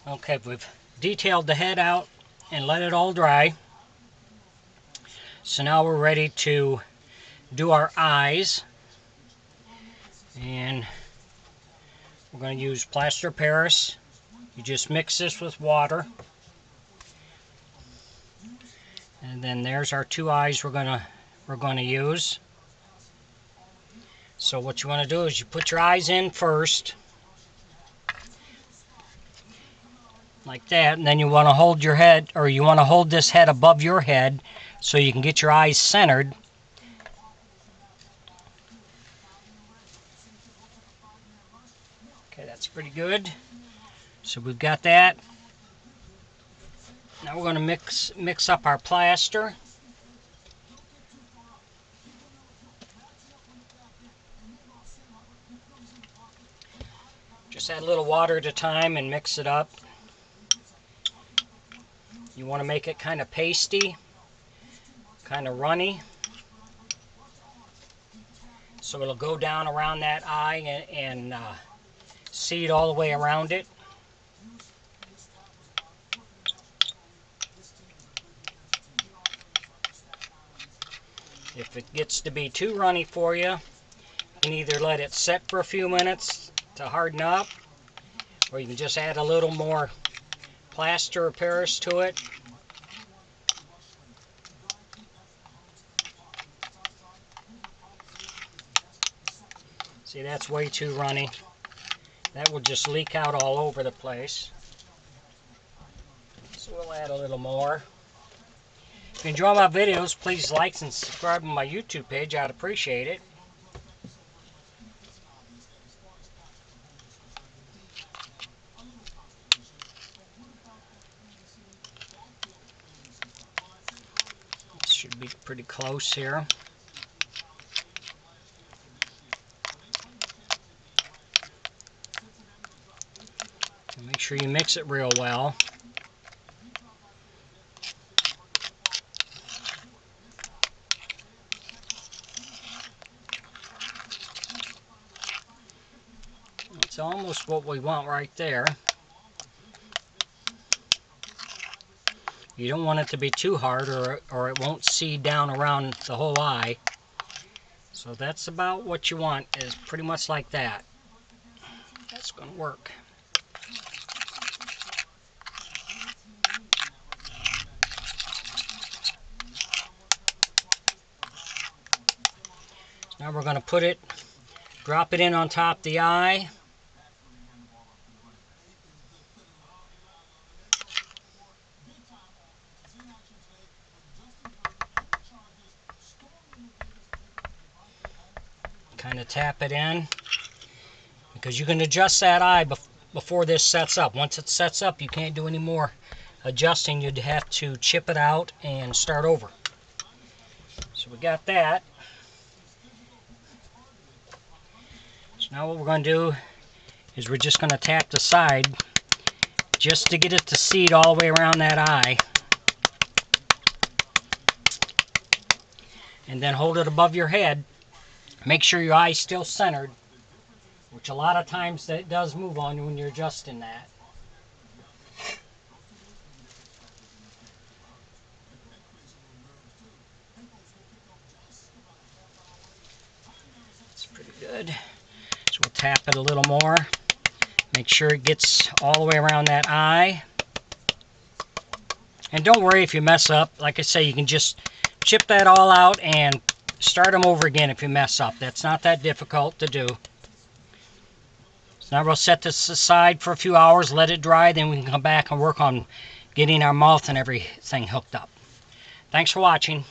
Okay, we've detailed the head out and let it all dry. So now we're ready to do our eyes. And we're going to use plaster Paris. You just mix this with water. And then there's our two eyes we're going to use. So what you want to do is you put your eyes in first, like that, and then you want to hold your head, or you want to hold this head above your head so you can get your eyes centered. Okay, that's pretty good. So we've got that. Now we're going to mix up our plaster. Just add a little water at a time and mix it up. You want to make it kind of pasty, kind of runny, so it'll go down around that eye and seed all the way around it. If it gets to be too runny for you, you can either let it set for a few minutes to harden up, or you can just add a little more plaster or Paris to it. See, that's way too runny. That will just leak out all over the place. So we'll add a little more. If you enjoy my videos, please like and subscribe to my YouTube page. I'd appreciate it. This should be pretty close here. Make sure you mix it real well. It's almost what we want right there. You don't want it to be too hard or it won't seed down around the whole eye. So that's about what you want, is pretty much like that. That's going to work. Now we're going to drop it in on top of the eye. Kind of tap it in, because you can adjust that eye before this sets up. Once it sets up, you can't do any more adjusting. You'd have to chip it out and start over. So we got that. So now what we're going to do is we're just going to tap the side just to get it to seed all the way around that eye. And then hold it above your head. Make sure your eye's still centered, which a lot of times it does move on you when you're adjusting that. It's pretty good. So we'll tap it a little more. Make sure it gets all the way around that eye. And don't worry if you mess up. Like I say, you can just chip that all out and start them over again if you mess up. That's not that difficult to do. So now we'll set this aside for a few hours, let it dry, then we can come back and work on getting our mouth and everything hooked up. Thanks for watching.